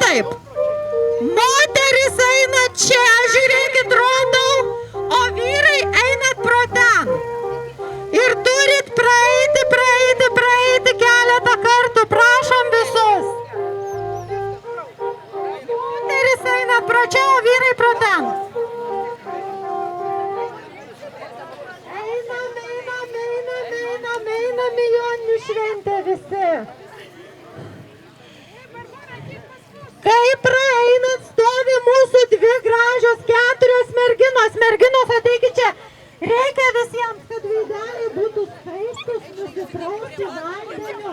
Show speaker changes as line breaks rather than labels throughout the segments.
taip. Moteris eina čia, žiūrėkit, rodau, o vyrai einat pro ten. Ir turit praeiti keletą kartų, prašom visus. Moteris eina pro čia, o vyrai pro ten. Einam į Joninių šventę visi. Kai praeinat, stovi mūsų dvi gražios 4 merginos. Merginos, ateikit čia. Reikia visiems, kad veideliai būtų skaistus, nusiprausti vandeniu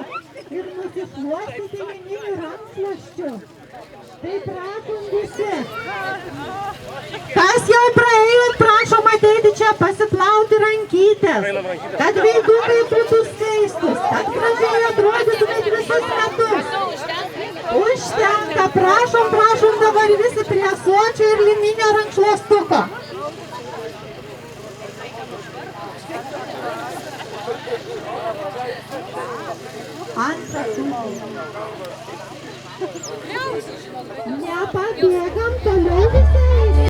ir nusišluostyti lininiu rankšluosčiu. Tai prašom visi. Kas jau praėjot, prašom ateiti čia pasiplauti rankytės, kad veidukai būtų skaistus, kad gražiai atrodytumėt visus metus. Užtenka, prašom dabar visi prie ąsočio ir lininio rankšluostuko. Nepabėgam, toliau visai.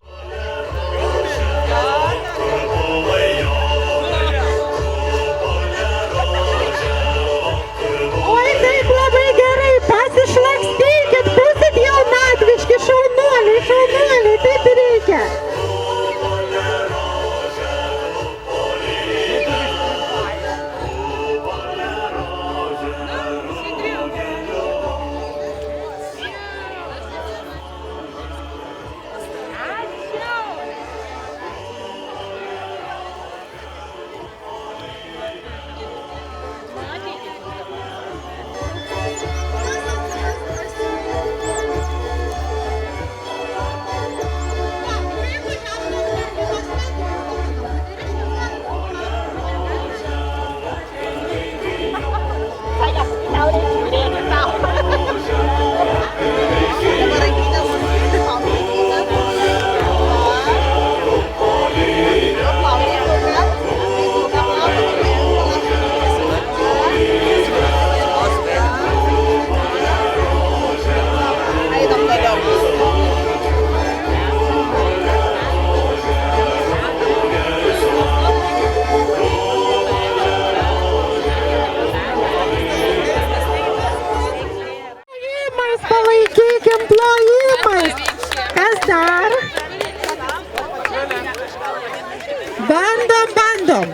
Oi, taip labai gerai, pasišlakstykit, būsit jaunatviški, šaunuoliai, taip ir reikia. Bandom.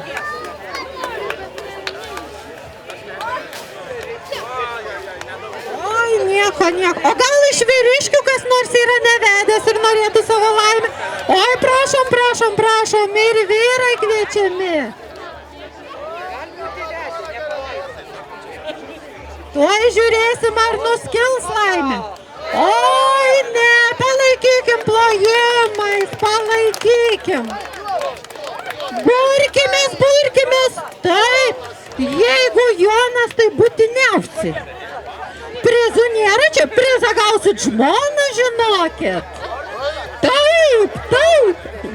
Oi, nieko. O gal iš vyriškių kas nors yra nevedęs ir norėtų savo laimę? Oi, prašom, ir vyrai kviečiami. Tuoj žiūrėsim, ar nuskils laimė. Oi, ne, palaikykim plojimais, palaikykim. Burkimės, taip, jeigu Jonas, tai būtiniausi. Prizų nėra, čia prizą gausit žmoną, žinokit. Taip,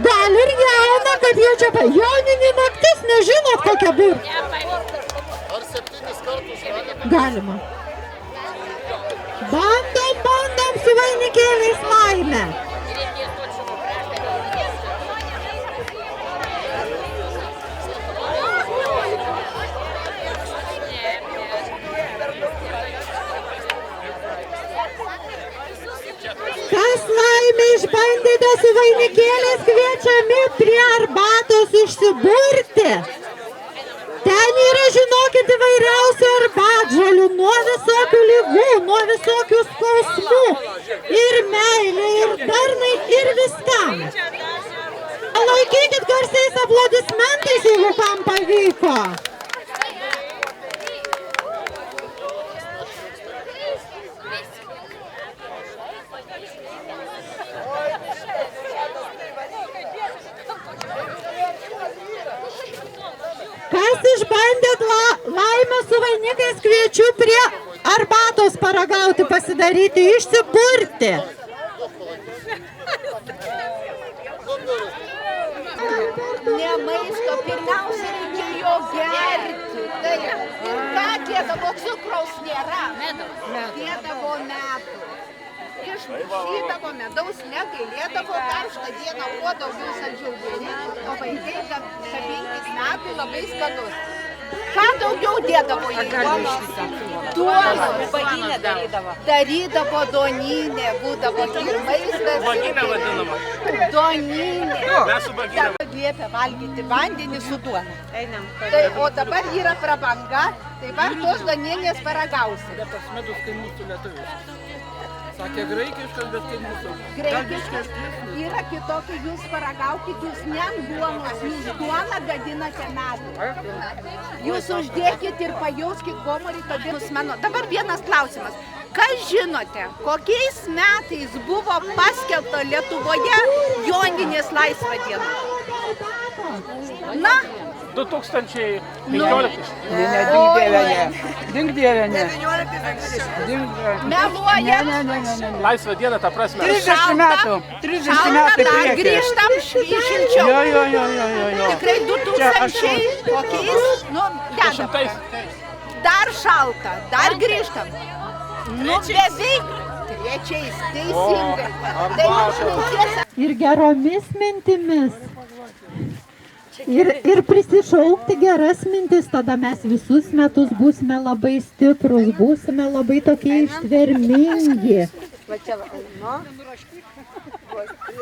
gal ir jauną, kad jie čia Joninė naktis, nežinot kokia bus.
Ar 7 kartus
galima. Bandom su vainikėliais laimę. Kas laimę išbandėte su vainikėliais, kviečiami prie arbatos užsiburti. Ten yra, žinokit, įvairiausių arbatžolių, nuo visokių ligų, nuo visokių skausmų, ir meilė, ir darnai, ir viskam. Palaikykit garsiais aplodismentais, jeigu kam pavyko. Kas išbandėt laimę su vainikais, kviečiu prie arbatos paragauti, pasidaryti, išsiburti.
Ne maisto, pirmiausia reikia jo gerti. Ir ką dėdavo, cukraus nėra. Dėdavo medų. Ir išmušydavo medaus, negailėdavo, karštą dieną kuo daugiau saldžiau geri, o vaikai kabinkis metų labai skanus. Ką daugiau dėdavo į duoną?
Duoną darydavo.
Darydavo doninė, būdavo ir maistas.
Baginė vadinama.
Doninė.
Mes su baginė.
Liepia valgyti vandenį su duona.
Einam.
Tai, o dabar yra prabanga, tai va tos doninės paragausi.
Bet tas medus kaip mūsų lietuviškas. Sakė graikiškas, bet kaip mūsų.
Graikiškas yra kitokia, jūs paragaukit, jūs ne ant duonos, jūs duoną gadinate medų. Jūs uždėkit ir pajauskit gomorį, todėl mano. Dabar vienas klausimas. Kas žinote, kokiais metais buvo paskelbta Lietuvoje Joninės laisva diena? Na?
2015.
Dink dievė, ne.
Meluoja.
Laisvą dieną, ta prasme.
30 metų. 30
Šalta,
metų
dar
priekį.
grįžtam į šilčiau.
Jo.
Tikrai 2000 kokiais, nu, dedam. Dar šalta, dar grįžtam. Nu, beveik trečiais, teisingai. Tai tiesa.
Ir geromis mintimis. Ir prisišaukti geras mintis, tada mes visus metus būsime labai stiprus, būsime labai tokie ištvermingi.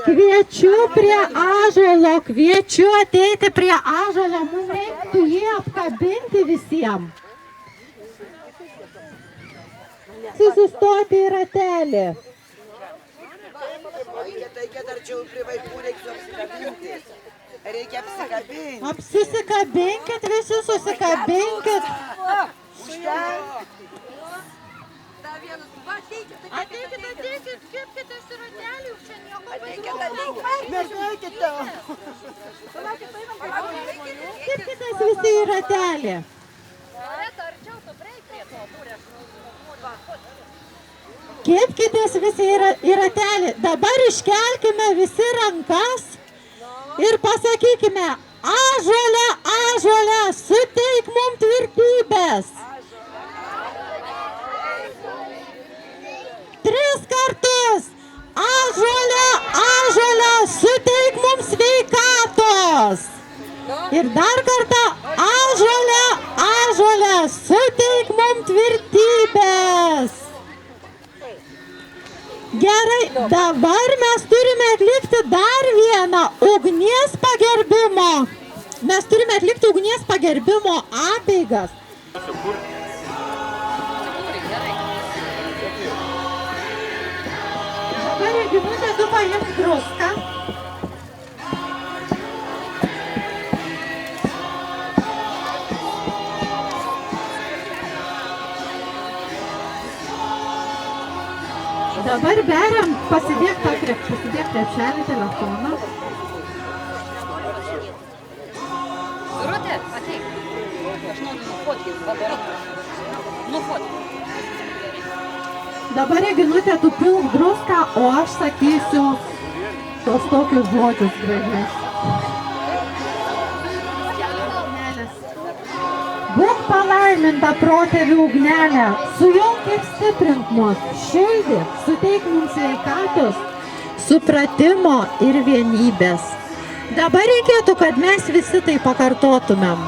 Kviečiu prie ąžuolo, kviečiu ateiti prie ąžuolo, mums reiktų jį apkabinti visiems. Susistoti į ratelį.
Reikia dar čia prie vaikų, reikia apsikabinti. Reikia apsikabinti.
Susikabinkit, visi susikabinkit. Ateikit, kepkitės į ratelį, čia nieko.
Mergaitė.
Kepkitės visi į ratelį. Kepkitės visi į ratelį. Dabar iškelkime visi rankas ir pasakykime, ąžuole, ąžuole, suteik mums tvirtybės. 3 kartus. Ąžuole, ąžuole, suteik mums sveikatos. Ir dar kartą, ąžuole, ąžuole, suteik mums tvirtybės. Gerai, dabar mes turime atlikti dar vieną ugnies pagerbimo. Mes turime atlikti ugnies pagerbimo apeigas. Dabar, Reginutė, tu paimk druską. Dabar beriam, pasidėk krepšelį telefoną.
Rutė, ateik. Aš noriu nufotkint. Nufotkint.
Dabar, Reginutė, tu pilk druską, o aš sakysiu tos tokius žodžius gražius. Būk palaiminta protėvių ugnelė, sujunk ir stiprink mus, šildyk, suteik mums sveikatos, supratimo ir vienybės. Dabar reikėtų, kad mes visi tai pakartotumėm.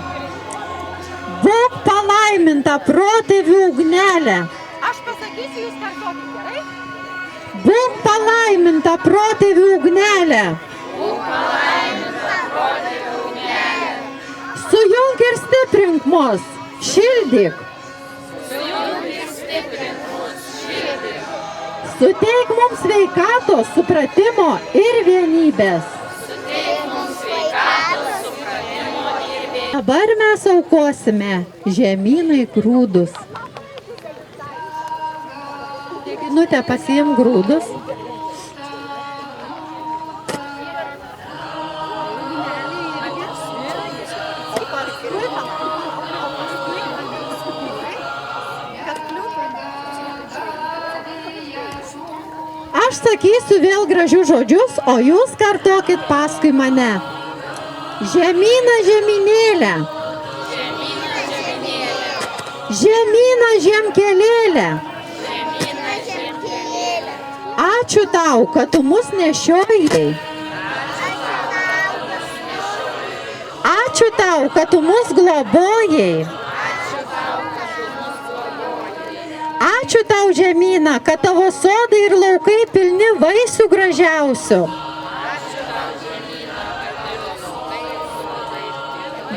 Būk palaiminta protėvių ugnelė.
Aš pasakysiu, jūs kartuokit, gerai?
Būk palaiminta protėvių ugnelė. Sujunk ir stiprink mus, šildyk. Suteik mums sveikatos, supratimo ir vienybės. Dabar mes aukosime žemynai grūdus. Reginutė, pasiimk grūdus. Aš sakysiu vėl gražius žodžius, o jūs kartokit paskui mane. Žemyna, žemynėlė. Žemyna, žemkelėlė. Ačiū tau, kad tu mus nešiojai. Ačiū tau, kad tu mus globojai. Ačiū tau, žemyna, kad tavo sodai ir laukai pilni vaisių gražiausių.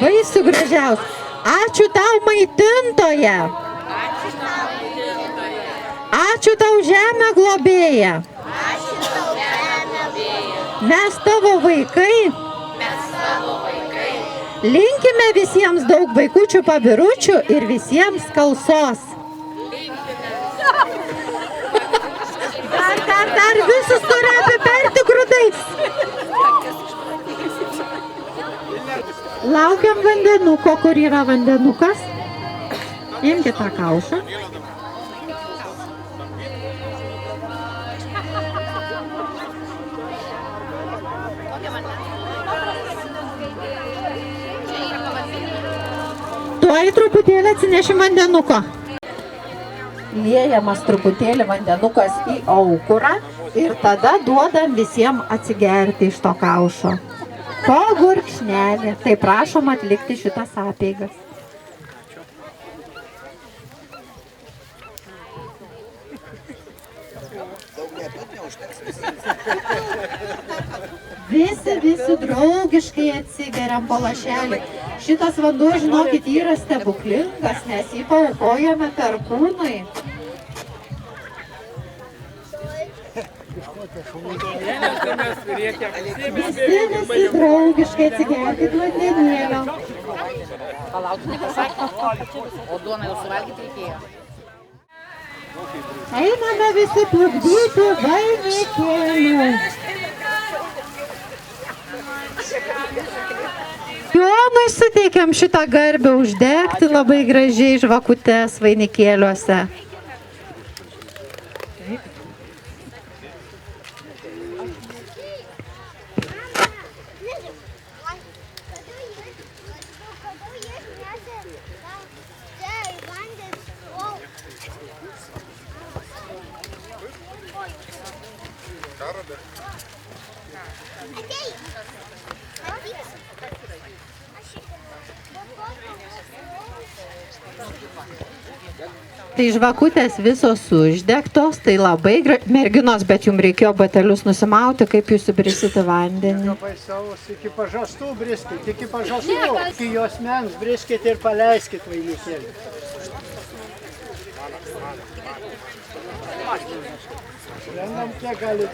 Vaisių gražiausių. Ačiū tau, maitintoja. Ačiū tau, žemė globėja. Mes tavo vaikai. Linkime visiems daug vaikučių pabiručių ir visiems skalsos. Dar visus turi apiperti grūdais. Laukiam vandenuko, kur yra vandenukas. Imkite tą kaušą. Tuoj truputėlį atsinešim vandenuko. Liejamas truputėlį vandenukas į aukurą ir tada duodam visiems atsigerti iš to kaušo. Po gurkšnelį. Tai prašom atlikti šitas apeigas. Visi draugiškai atsigeriam po lašelį. Šitas vanduo, žinokit, yra stebuklingas, nes jį paaukojame perkūnui. Visi draugiškai atsigerkit vandenėlio.
Palaukti nepasakyti, o duoną jau suvalgyti reikėjo.
Einame visi plukdyti vainikėlių. Jonui suteikiam šitą garbę uždegti labai gražiai žvakutes vainikėliuose. Tai žvakutės visos uždegtos, tai labai merginos, bet jums reikėjo batelius nusimauti, kaip jūs įbrisite vandenį.
Baisaus, iki pažastų briskit, iki pažastų, iki jos mens briskit ir paleiskit vainikėlį. Randam, kiek galit.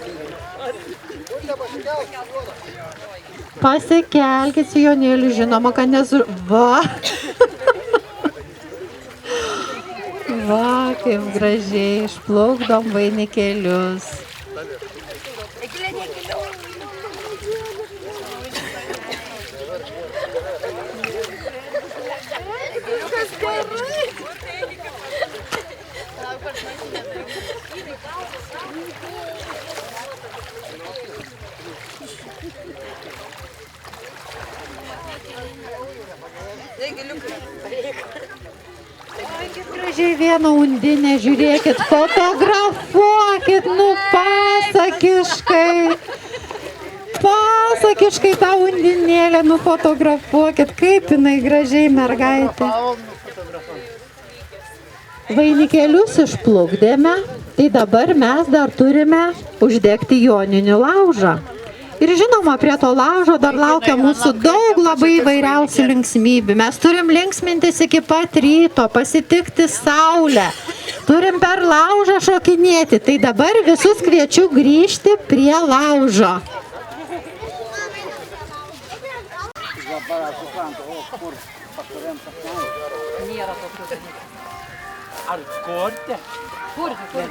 Pasikelkit sijonėlį, žinoma, kad Va, kaip gražiai išplaukdom vainikėlius. Gražiai vieną undinę, žiūrėkit, fotografuokit, pasakiškai. Pasakiškai tą undinėlę nufotografuokit, kaip jinai gražiai mergaitė. Vainikėlius išplukdėme, tai dabar mes dar turime uždegti joninių laužą. Ir žinoma, prie to laužo dar laukia mūsų daug labai įvairiausių linksmybių. Mes turim linksmintis iki pat ryto, pasitikti saulę. Turim per laužą šokinėti. Tai dabar visus kviečiu grįžti prie laužo.
Nėra tokių dalykų. Ar kortė? Kortė.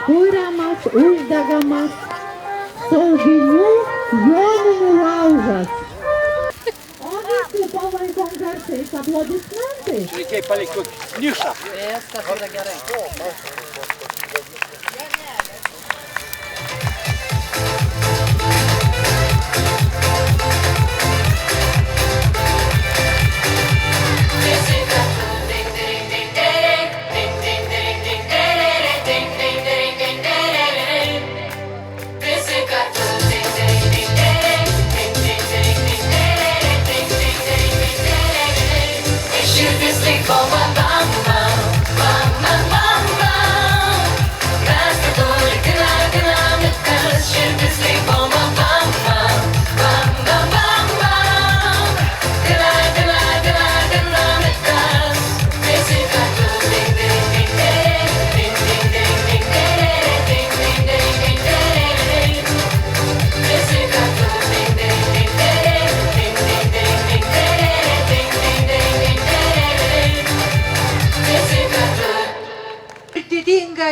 Kuriamas, uždegamas Sauginių joninių laužas. O visi palaikom garsiais aplodismentais.
Reikia palikti nišą.
Viskas yra gerai.
Ding ding ding ding ding ding ding ding ding.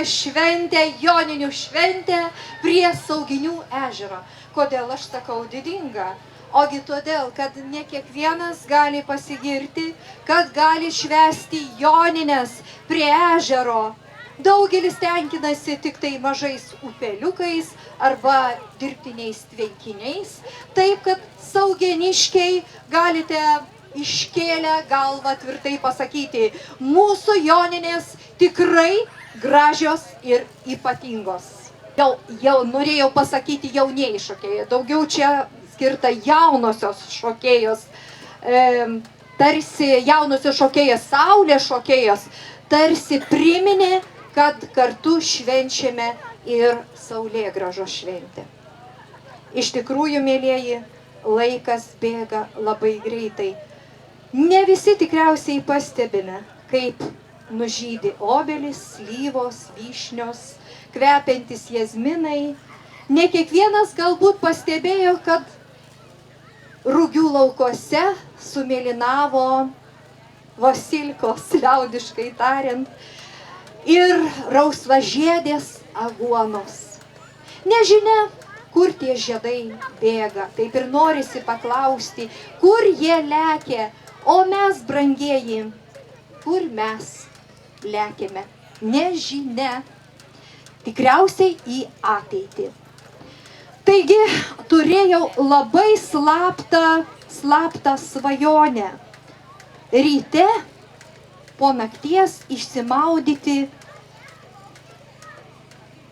šventę, joninių šventę prie Sauginių ežero. Kodėl aš sakau didinga? Ogi todėl, kad ne kiekvienas gali pasigirti, kad gali švęsti jonines prie ežero. Daugelis tenkinasi tik tai mažais upeliukais arba dirbtiniais tvenkiniais, taip kad saugeniškiai galite iškėlę galvą tvirtai pasakyti, mūsų joninės tikrai gražios ir ypatingos. Jau norėjau pasakyti jaunieji šokėjai, daugiau čia skirta jaunosios šokėjos, tarsi jaunosios šokėjos, saulės šokėjos, tarsi priminė, kad kartu švenčiame ir saulėgrąžos šventę. Iš tikrųjų, mėlieji, laikas bėga labai greitai. Ne visi tikriausiai pastebime, kaip nužydi obelis, slyvos, vyšnios, kvepiantis jazminai. Ne kiekvienas galbūt pastebėjo, kad Rugių laukuose sumėlynavo vasilkos, liaudiškai tariant, ir rausvažiedės aguonos. Nežinia, kur tie žiedai bėga, taip ir norisi paklausti, kur jie lekia, o mes, brangieji, kur mes lekiame? Nežinia, tikriausiai į ateitį. Taigi, turėjau labai slaptą svajonę. Ryte po nakties išsimaudyti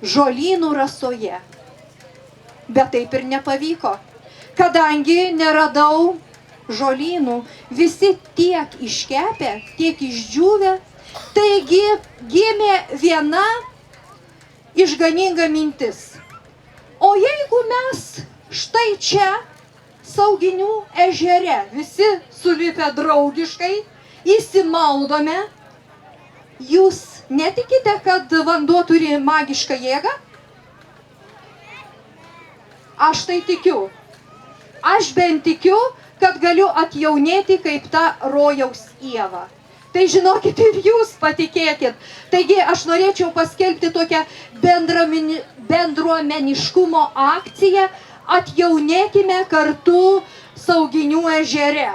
žolynų rasoje. Bet taip ir nepavyko, kadangi neradau žolynų, visi tiek iškepę, tiek išdžiūvę. Taigi gimė viena išganinga mintis. O jeigu mes štai čia, Sauginių ežere, visi sulipę draugiškai, įsimaudome, jūs netikite, kad vanduo turi magišką jėgą? Aš tai tikiu. Aš bent tikiu, kad galiu atjaunėti kaip ta rojaus Ieva. Tai žinokit, ir jūs patikėkit. Taigi aš norėčiau paskelbti tokią bendruomeniškumo akciją, atjaunėkime kartu Sauginių ežere.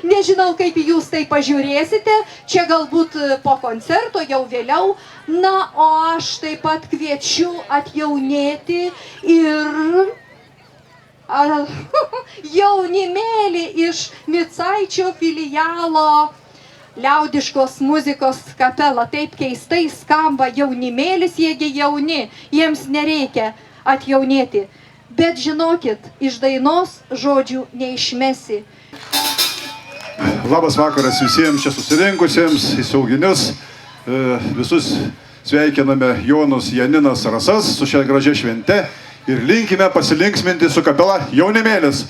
Nežinau, kaip jūs tai pažiūrėsite, čia galbūt po koncerto, jau vėliau. Na, o aš taip pat kviečiu atjaunėti ir jaunimėlį iš Micaičio filialo liaudiškos muzikos kapela. Taip keistai skamba jaunimėlis, jiegi jauni, jiems nereikia atjaunėti. Bet žinokit, iš dainos žodžių neišmesi.
Labas vakaras visiems čia susirinkusiems į Sauginius. Visus sveikiname Jonus, Janinas, Rasas su šia gražia švente ir linkime pasilinksminti su kapela Jaunimėlis.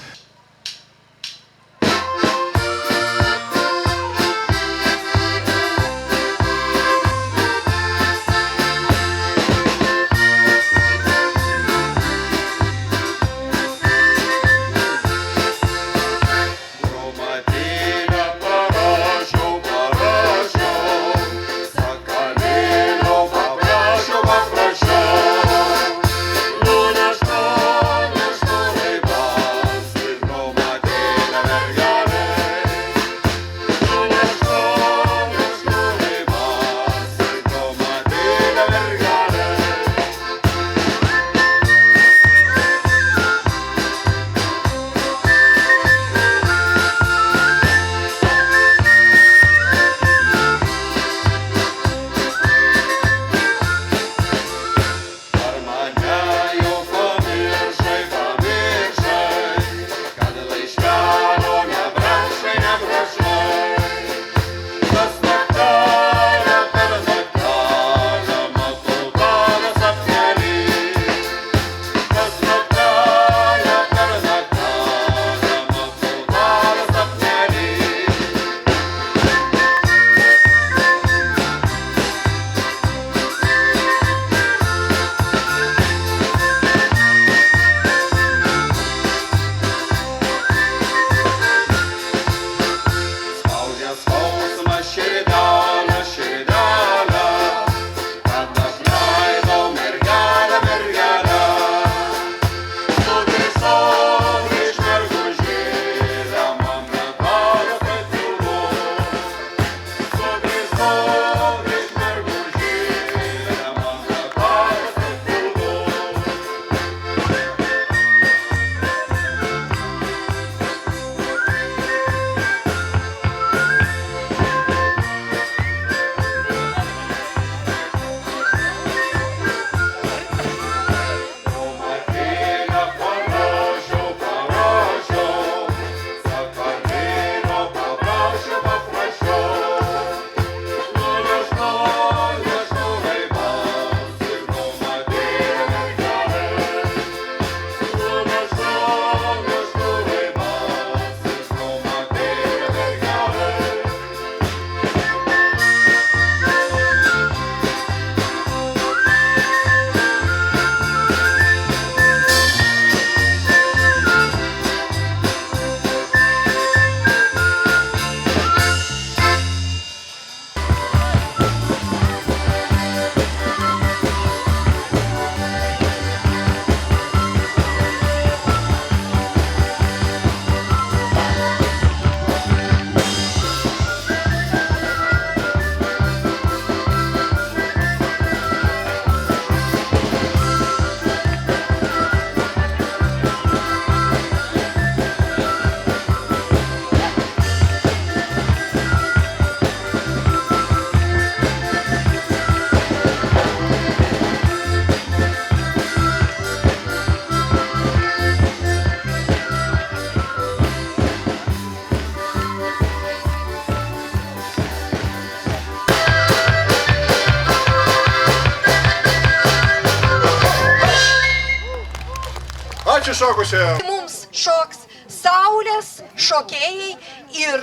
Ačiū šokusiem.
Mums šoks Saulės šokėjai ir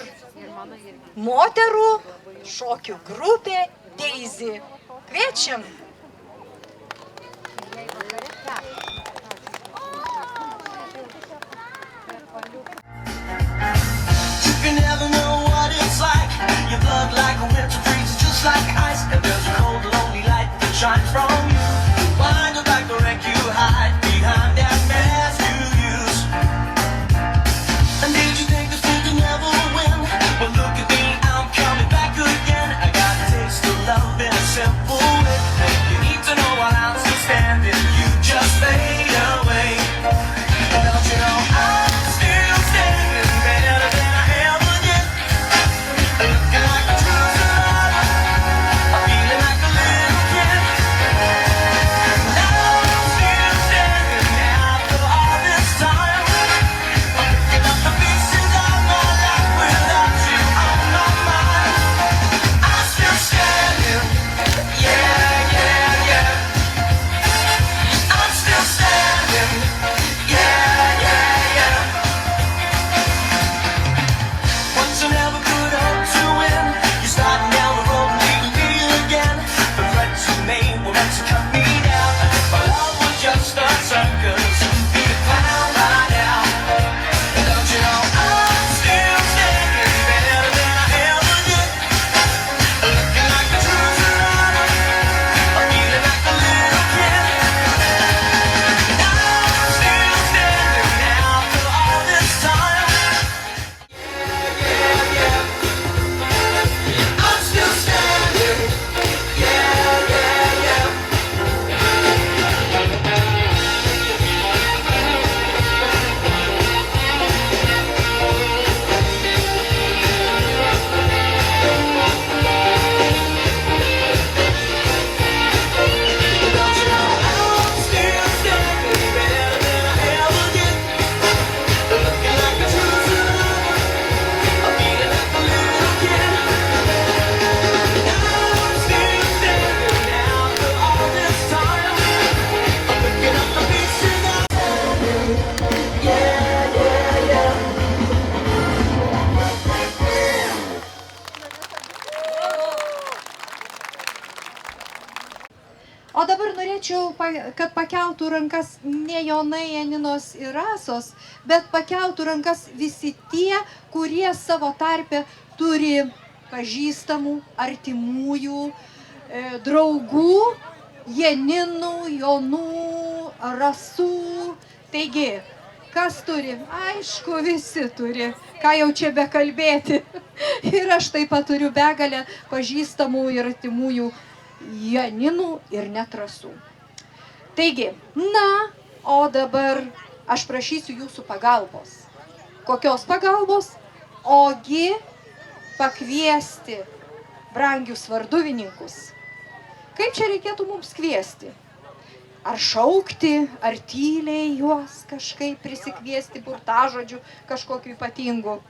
moterų šokių grupė Daisy. Kviečiam.
You never know what it's like. Your blood like a winter freezes just like ice. And there's a cold, lonely light that shines from you. Behind the back, the wreck you hide behind that mask you use. And did you think this thing could never win? Well, look at me, I'm coming back again. I got a taste of love in a simple way. You need to know while I'm still standing, you just fade away. Don't you know I'm still standing better than I ever did? Looking like a true survivor, I'm feeling like a little kid. Now I'm still standing after all this time. I'm picking up the pieces of my life without you on my mind. I'm still standing, yeah, yeah, yeah. I'm still standing, yeah, yeah, yeah. Once I never could hope to win. You're starting down the road and leaving me again. The threats you made were meant to cut me down. My love was just a circus. Be a clown by now. Don't you know I'm still standing better than I ever did? Looking like a true survivor, I'm feeling like a little kid. Now I'm still standing after all this time. Yeah, yeah, yeah. I'm still standing. Yeah, yeah, yeah. Don't you know I'm still standing better than I ever did? Looking like a true survivor, I'm feeling like a little kid. Now I'm still standing after all this time. I'm picking up the pieces of yeah, yeah, yeah.
O dabar norėčiau, kad pakeltų rankas ne Jonai, Janinos ir Rasos, bet pakeltų rankas visi tie, kurie savo tarpe turi pažįstamų, artimųjų, draugų, Janinų, Jonų, Rasų. Taigi, kas turi? Aišku, visi turi. Ką jau čia bekalbėti. Ir aš taip pat turiu begalę pažįstamų ir artimųjų Janinų ir net Rasų. Taigi, na, o dabar aš prašysiu jūsų pagalbos. Kokios pagalbos? Ogi pakviesti brangius varduvininkus. Kaip čia reikėtų mums kviesti? Ar šaukti, ar tyliai juos kažkaip prisikviesti burtažodžių kažkokiu ypatingu?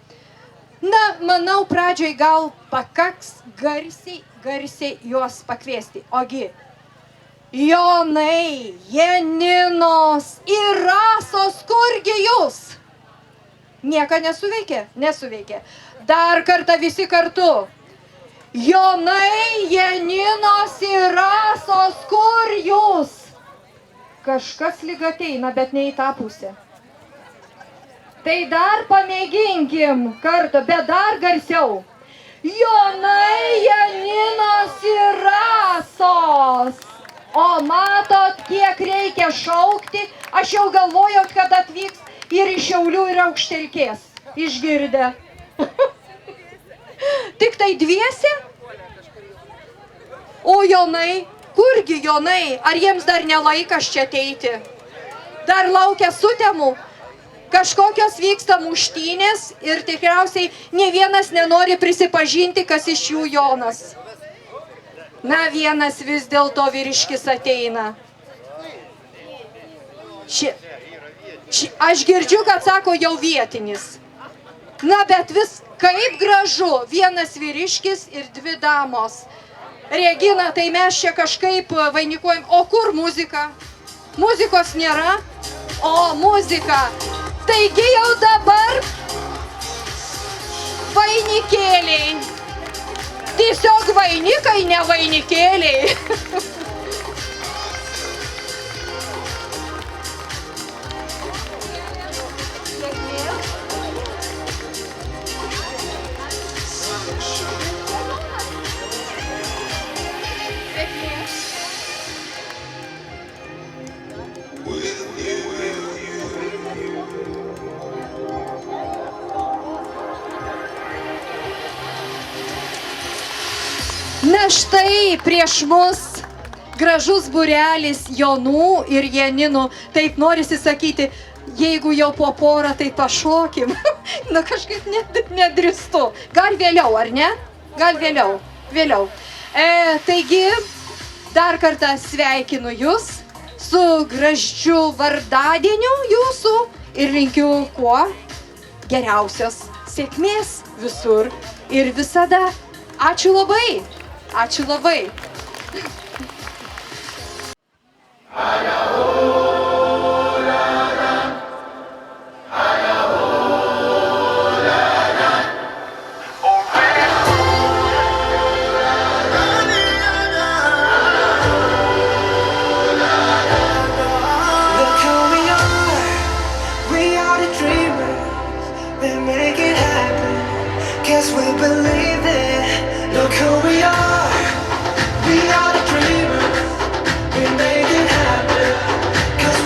Na, manau, pradžioj gal pakaks garsiai juos pakviesti. Ogi, Jonai, Janinos ir Rasos, kurgi jūs? Nieka nesuveikė? Nesuveikė. Dar kartą visi kartu. Jonai, Janinos ir Rasos, kur jūs? Kažkas lyg ateina, bet ne į tą pusę. Tai dar pamėginkim kartą, bet dar garsiau. Jonai, Janinos ir Rasos. O matot, kiek reikia šaukti, aš jau galvoju, kad atvyks ir iš Šiaulių ir Aukštelkės. Išgirdę. Tik tai dviese? O Jonai, kurgi Jonai? Ar jiems dar nelaikas čia ateiti? Dar laukia sutemų? Kažkokios vyksta muštynės ir tikriausiai ne vienas nenori prisipažinti, kas iš jų Jonas. Na, vienas vis dėlto vyriškis ateina. Aš girdžiu, kad sako jau vietinis. Na, bet vis kaip gražu, vienas vyriškis ir dvi damos. Regina, tai mes čia kažkaip vainikuojam. O kur muzika? Muzikos nėra. O, muzika. Taigi jau dabar vainikėliai. Tiesiog vainikai, ne vainikėliai. Na štai prieš mus gražus būrelis Jonų ir Janinų. Taip norisi sakyti, jeigu jau po porą, tai pašokim. Na kažkaip nedrįstu. Gal vėliau, ar ne? Gal vėliau. Vėliau. Taigi, dar kartą sveikinu jūs su gražiu vardadieniu jūsų ir linkiu kuo geriausios sėkmės visur ir visada. Ačiū labai. Ačiū labai.
We are the dreamers, we make it happen. 'Cause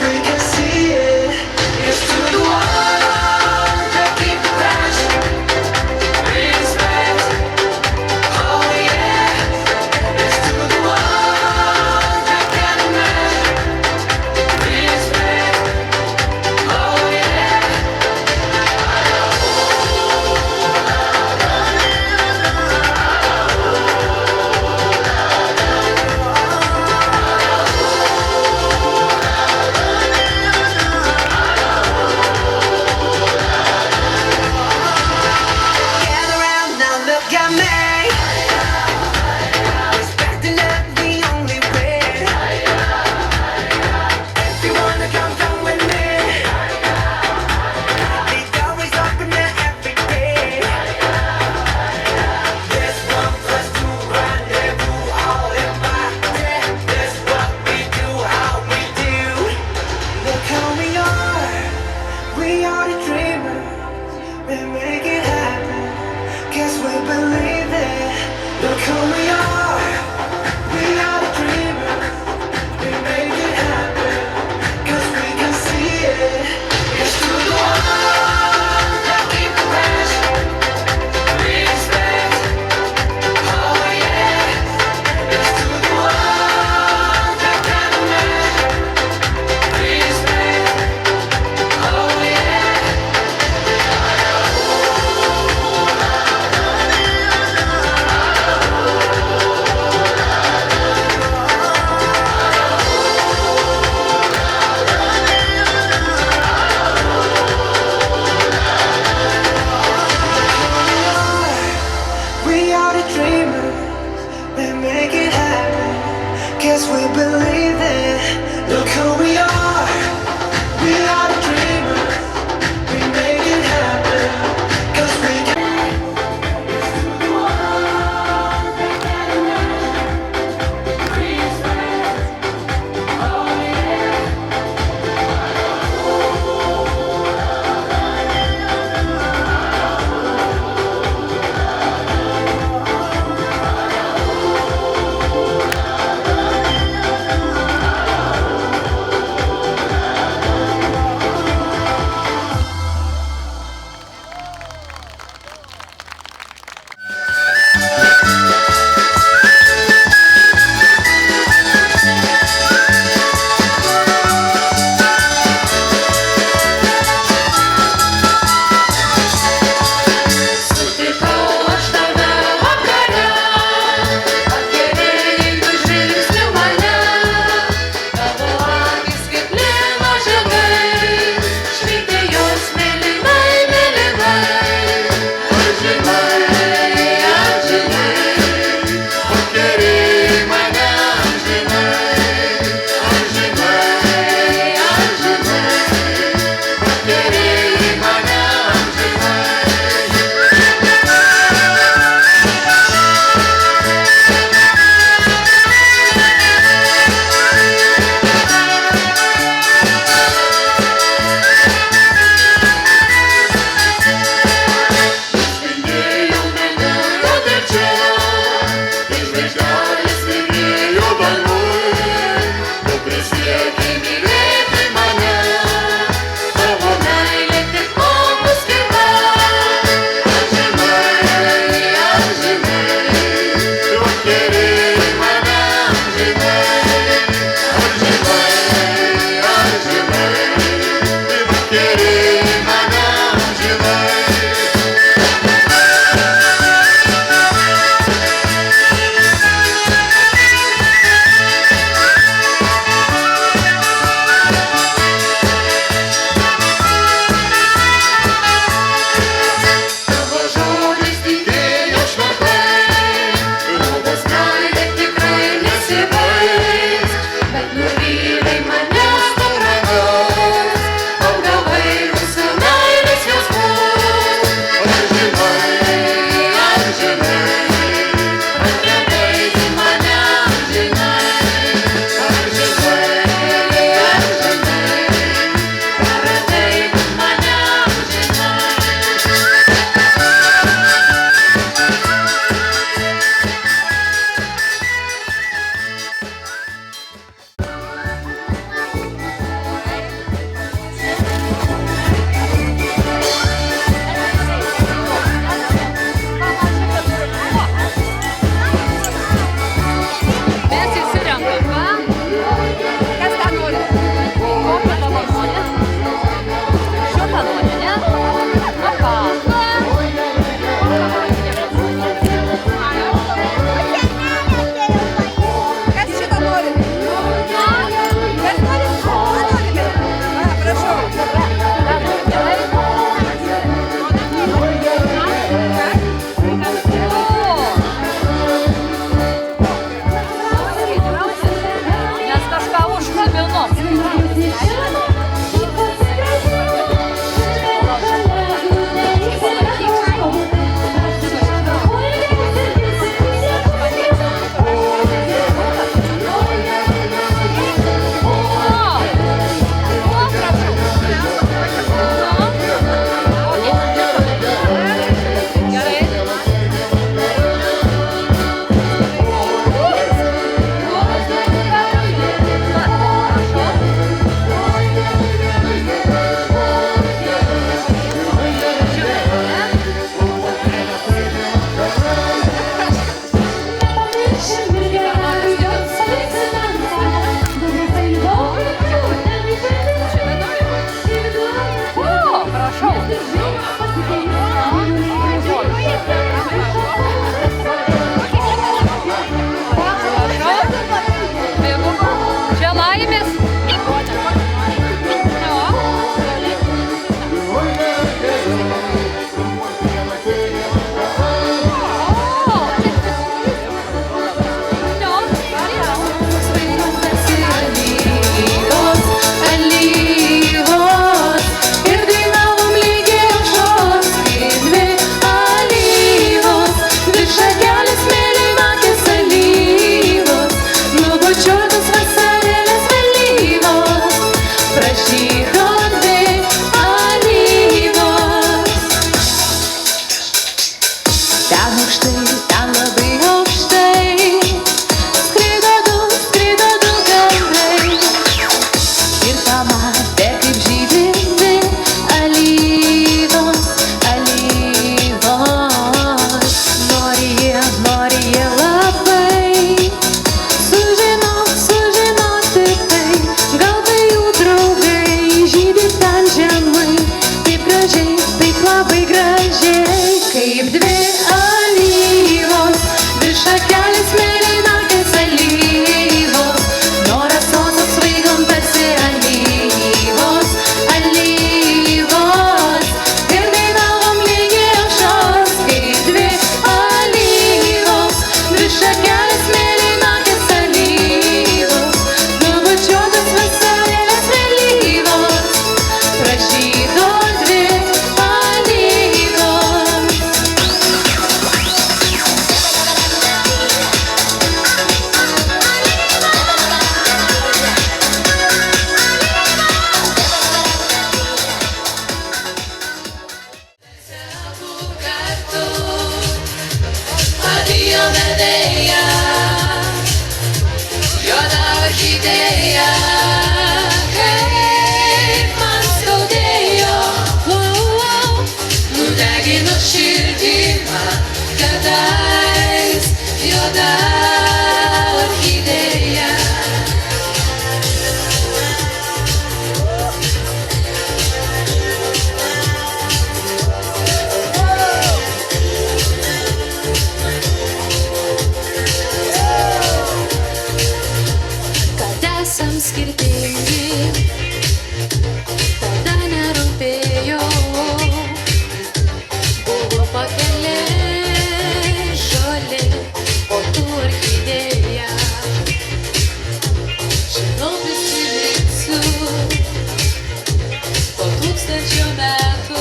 tūkstančių metų.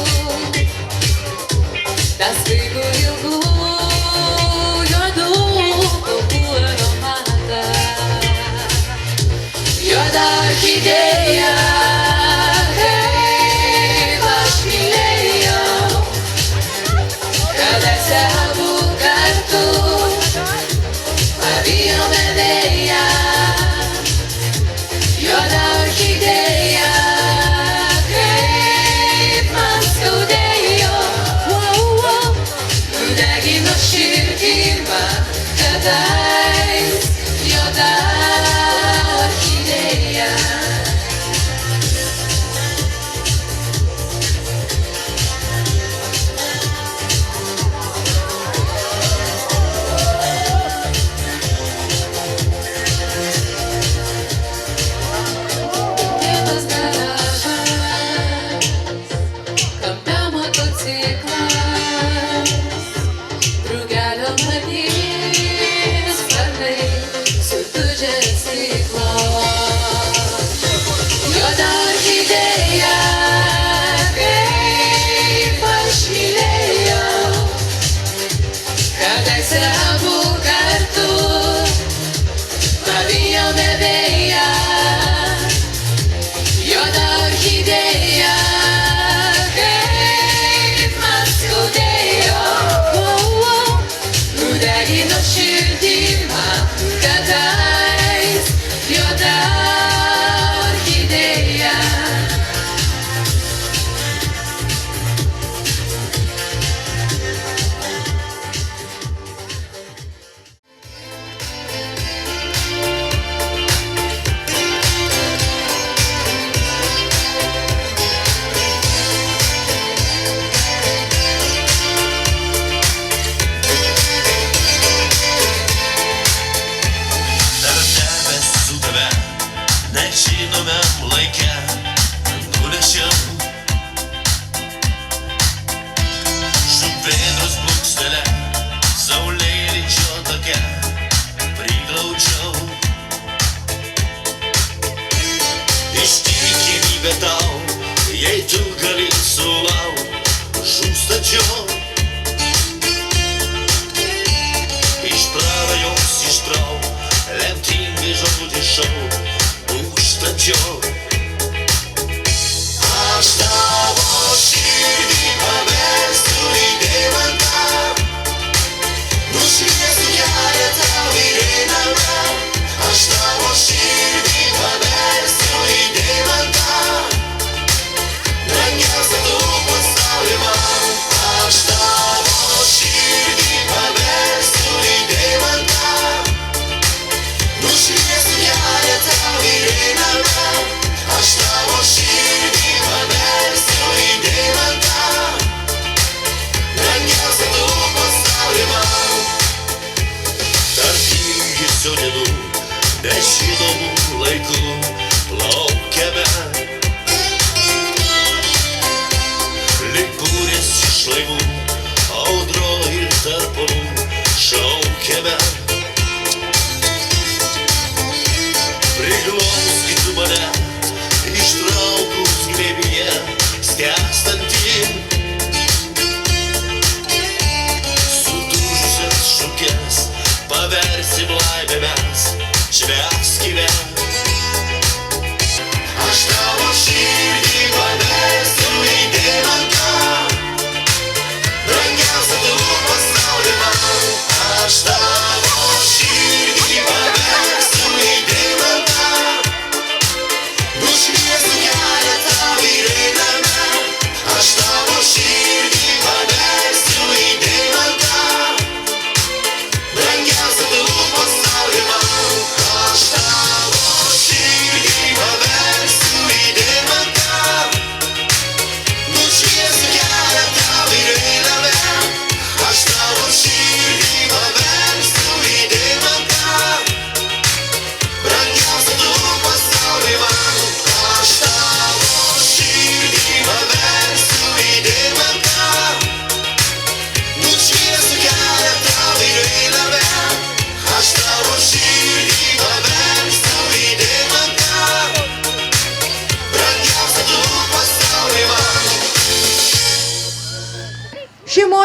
Tas vaikų ilgų, juodų plaukų aromatą. Juoda orchidėja, kaip aš mylėjau, kadaise abu kartu pavijome vėją. Juoda orchidėja, kaip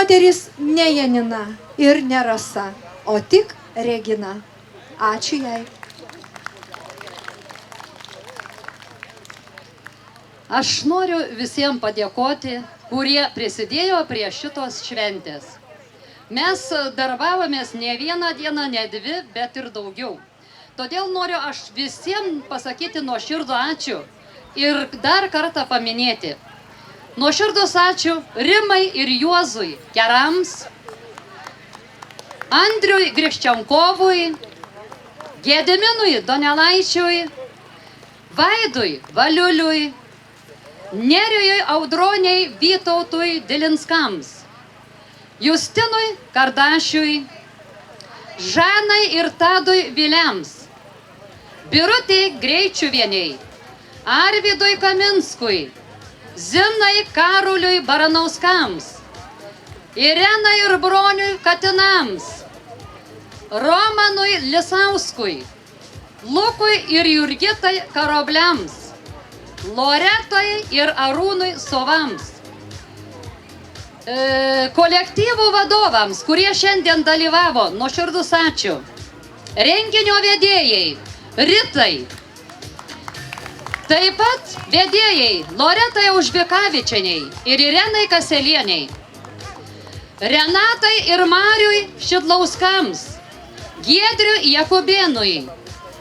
moteris ne Janina ir ne Rasa, o tik Regina. Ačiū jai.
Aš noriu visiems padėkoti, kurie prisidėjo prie šitos šventės. Mes darbavomės ne vieną dieną, ne dvi, bet ir daugiau. Todėl noriu aš visiems pasakyti nuoširdų ačiū ir dar kartą paminėti. Nuoširdus ačiū Rimai ir Juozui Kerams, Andriui Grikščiankovui, Gediminui Donelaičiui, Vaidui Valiuliui, Nerijui Audroniai Vytautui Dilinskams, Justinui Kardašiui, Žanai ir Tadui Viliams, Birutei Greičiuvieniai, Arvidui Kaminskui, Zinai Karuliui Baranauskams, Irenai ir Broniui Katinams, Romanui Lisauskui, Lukui ir Jurgitai Karobliams, Loretai ir Arūnui Sovams, kolektyvų vadovams, kurie šiandien dalyvavo, nuoširdus ačiū, renginio vedėjai Ritai, taip pat vedėjai Loretai Užbikavičianiai ir Irenai Kaselieniai, Renatai ir Mariui Šidlauskams, Giedriui Jakubėnui,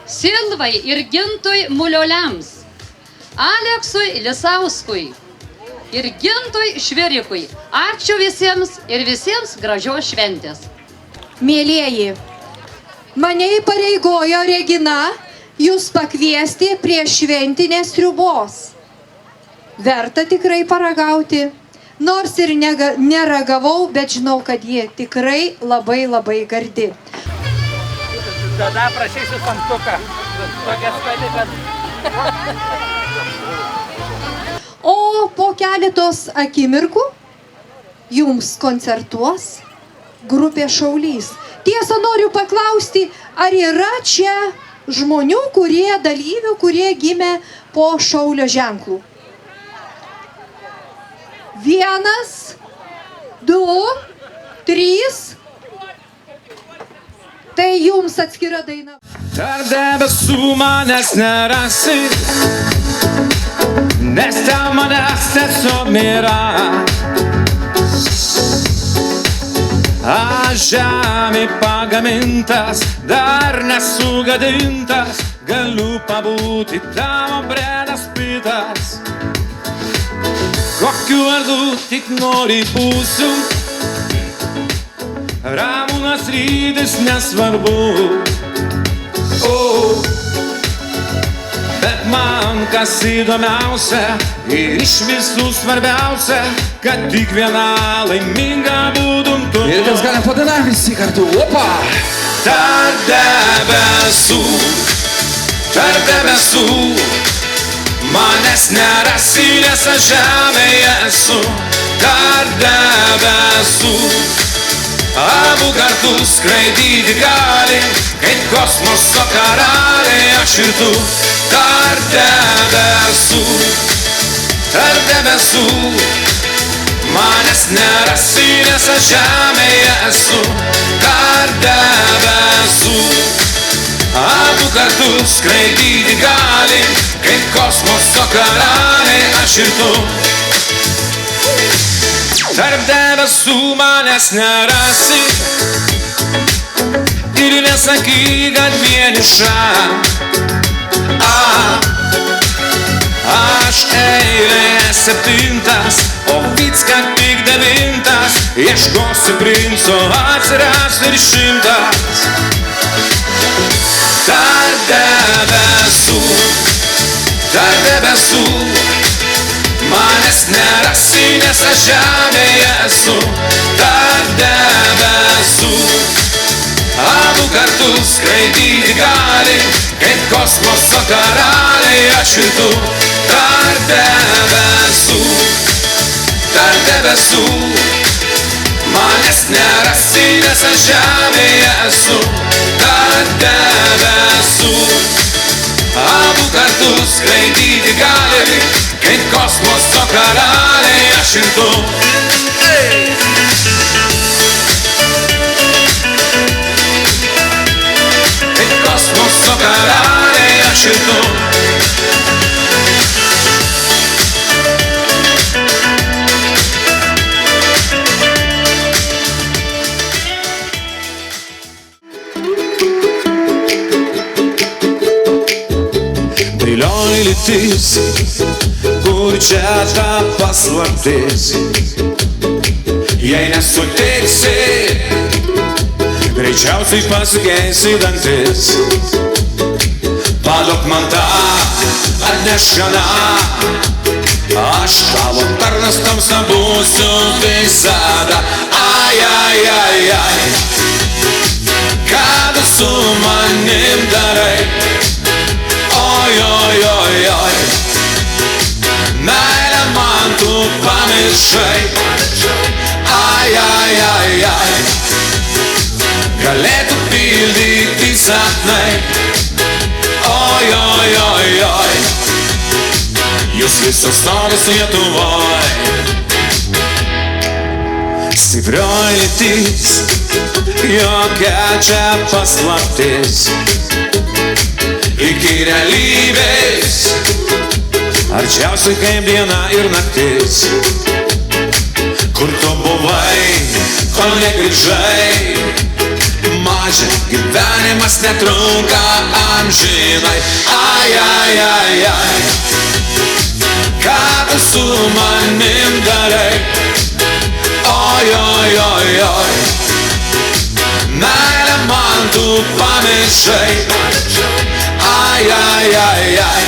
Silvai ir Gintui Mulioliams, Aleksui Lisauskui ir Gintui Švirikui. Ačiū visiems ir visiems gražios šventės.
Mėlieji, mane įpareigojo Regina jūs pakviesti prie šventinės sriubos. Verta tikrai paragauti. Nors ir neragavau, bet žinau, kad jie tikrai labai labai gardi.
Tada prašysiu samtuką. Tokia skani, kad...
O po keletos akimirkų jums koncertuos grupė Šaulys. Tiesa, noriu paklausti, ar yra čia žmonių, dalyvių, kurie gimė po Šaulio ženklų? 1, 2, 3. Tai jums atskira daina.
Tarp debesų manęs nerasi, nes ten manęs tiesiog nėra. Aš žemė pagamintas, dar nesugadintas, galiu pabūti tavo bredas pitas. Kokiu vardu tik nori būsiu, ramūnas rytis nesvarbu. Bet man kas įdomiausia ir iš visų svarbiausia, kad tik viena laiminga būtum tu. Ir kas galim padainavti visi kartu. Opa! Tarp debesų, manęs nerasi, nes aš žemėje esu. Tarp debesų, abu kartu skraidyti gali, kaip kosmoso karaliai aš ir tu. Tarp debesų, manęs nerasi, nes aš žemėje esu. Tarp debesų, abu kartu skraidyti gali, kaip kosmoso karaliai aš ir tu. Tarp debesų manęs nerasi ir nesakyk, kad vieniša. Aš eilėje 7, o Vicka tik 9. Ieškosiu princo, atsiras ir 100. Tarp debesų, manęs nerasi, nes aš žemėje esu. Tarp debesų, abu kartu skraidyti gali, kaip kosmoso karaliai aš ir tu. Tarp debesų, manęs nerasi, nes aš žemėje esu. Tarp debesų, abu kartu skraidyti gali, kaip kosmoso karaliai aš ir tu. naktis, kur čia ta paslaptis. Jei nesutiksi, greičiausiai pasikeisi dantis. Paduok man tą, atnešk čioną, aš tavo tarnas tamsa būsiu visada. Ai, ai, ai, ai, ką tu su manim darai? Oi, oi, oi, oi, meilę man tu pamiršai. Ai, ai, ai, ai, galėtų pildyti sapnai. Oi, oi, oi, oi, jūs visos noris Lietuvoj. Stiprioj lytis, jokia čia paslaptis. Iki realybės, arčiausiai kaip diena ir naktis. Kur tu buvai, kol negrįžai? Maža, gyvenimas netrunka amžinai. Ai, ai, ai, ai, ką tu su manim darai? Oi, oi, oi, oi, meilę man tu pamiršai. Ai, ai, ai, ai,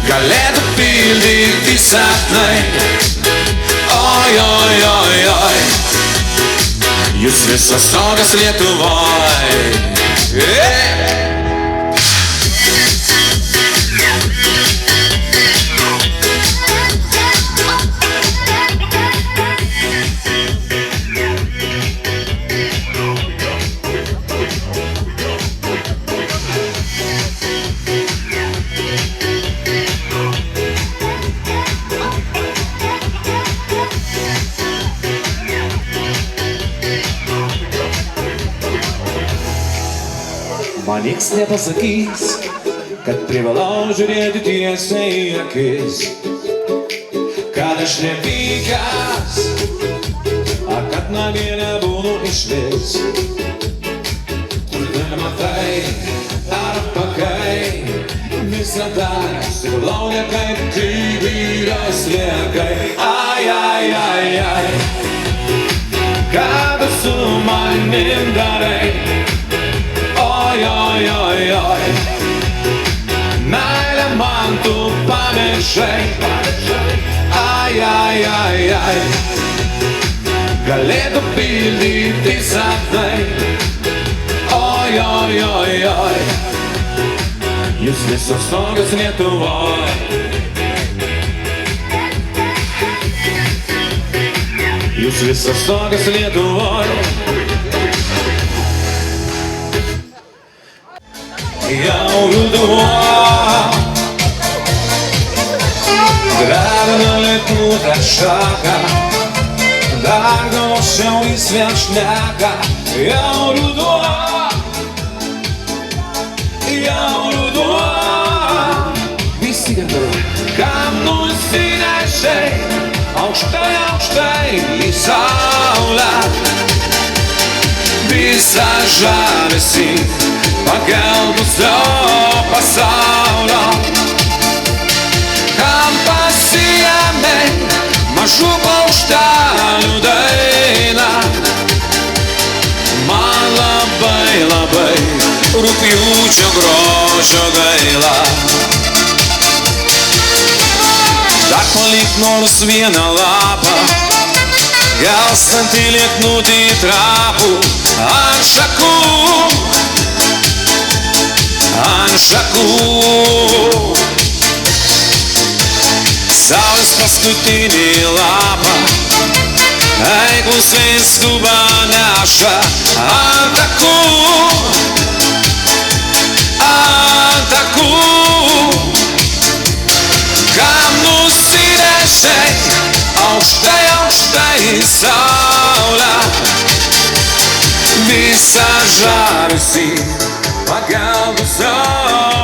galėtų pildyti sapnai. Oi, oi, oi, oi, jūs visos tokios Lietuvoj. Man niks nepasakys, kad privalau žiūrėti tiesiai į akis. Kad aš nepykęs, ar kad namie nebūnu išvis. Kur nematai, ar pakai, visada siūlau nekaip, kaip vyras liekai. Ai, ai, ai, ai, ką tu su manim darai? Oi, oi, oi, oi, meilę man tu pamiršai. Ai, ai, ai, ai, galėtų pildyti sapnai. Oi, oi, oi, oi, jūs visos tokios Lietuvoj. Jūs visos tokios Lietuvoj. Jau ruduo, drevina lietnutą šaką, dar gausiau jis vėl šneka. Jau ruduo, visi kartu, kam nusinešai aukštai, aukštai į saulę. Visą žavesį pagelbusio pasaulio. Kam pasiėmei mažų paukštelių dainą? Man labai, labai rugpjūčio grožio gaila. Dar palik nors vieną lapą, gelstantį lieknutį trapų ant šakų. Ant šakų saulės paskutinį lapą eiklus vėl skuba neša ant takų, ant takų. Kam nusinešai aukštai, aukštai į saulę, visą žavesį pagelbusio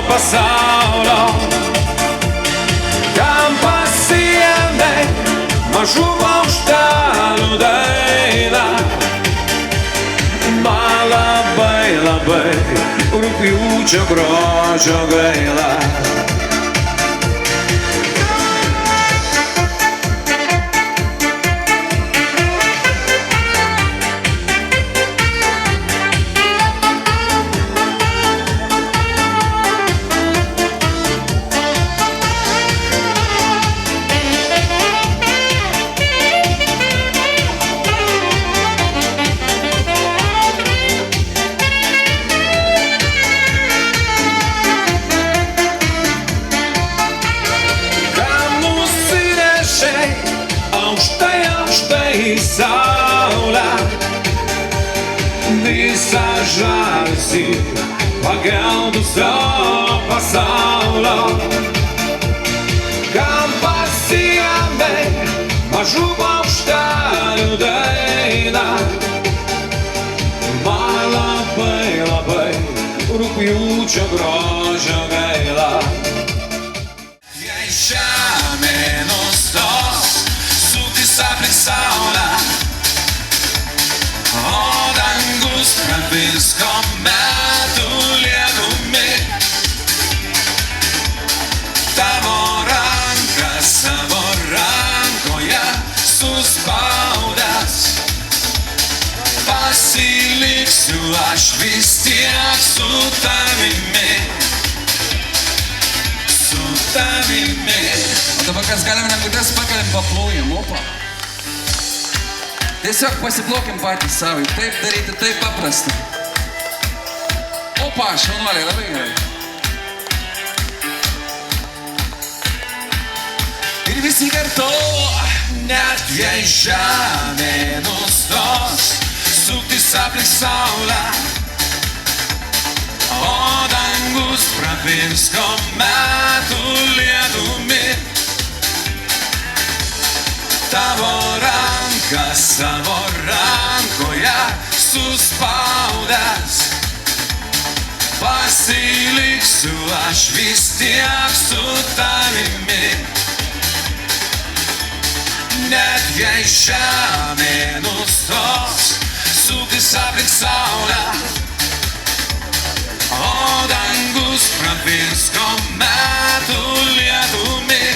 pasaulio. Kam pasiėmei mažų paukštelių dainą? Man labai, labai rugpjūčio grožio gaila. saulę, visą žavesį pageldusio pasaulio. Kam pasiėmei mažų paukštelių dainą, man labai, labai rugpjūčio grožio gaila. Jei žemė nustos suktis aplink saulę, o dangus pravirsko metų lietumi, tavo ranką savo rankoje suspaudęs, pasiliksiu aš vis tiek su tavimi, su tavimi.
O dabar kas galime rankutes pakeliam, paplojam, opa. Tiesiog pasiplokim patys savai, taip daryti, taip paprasta. Opa, šaunuoliai, labai gerai.
Ir visi kartu, net jei žemė nustos suktis aplink saulę, o dangus pravirsko metų lietumi, tavo ranką savo rankoje suspaudęs, pasiliksiu aš vis tiek su tavimi. Net jei žemė nustos suktis aplink saulę, o dangus pravirsko metų lietumi,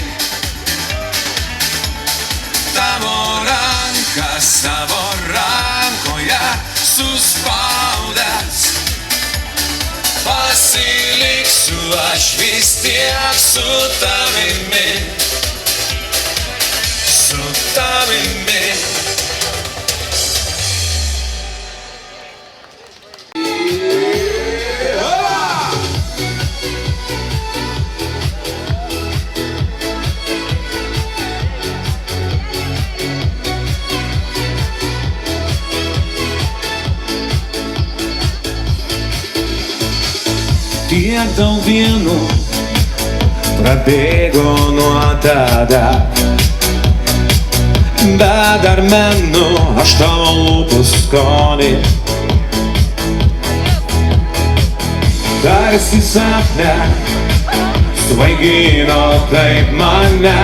tavo ranką savo rankoje suspaudęs, pasiliksiu aš vis tiek su tavimi, su tavimi.
Tiek daug dienų prabėgo nuo tada, bet dar menu aš tavo lūpų skonį. Tarsi sapne svaigino taip mane,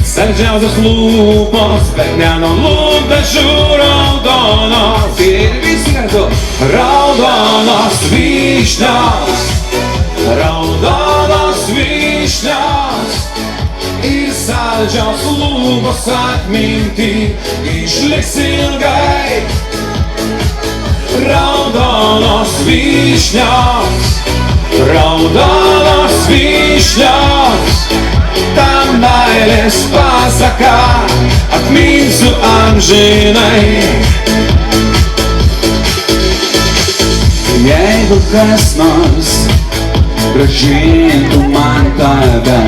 saldžiausios lūpos, bet ne nuo lūpdažių raudonos. Ir visi kartu raudonos vyšnios, raudonos vyšnios. Ir saldžios lūpos atminty išliks ilgai. Raudonos vyšnios, raudonos vyšnios. Ta meilės pasaka atminsiu amžinai. Jeigu kas nors grąžintų man tave,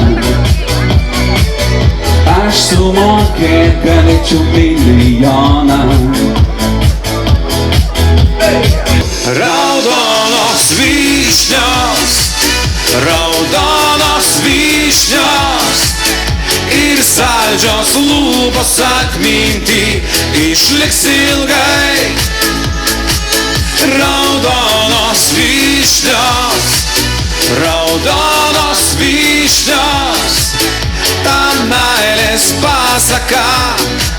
aš sumokėt galėčiau milijoną.
Raudonos vyšnios, raudonos vyšnios. Ir saldžios lūpos atminty išliks ilgai. Raudonos vyšnios, raudonos vyšnios. Ta meilės pasaka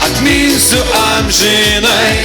atminsiu amžinai.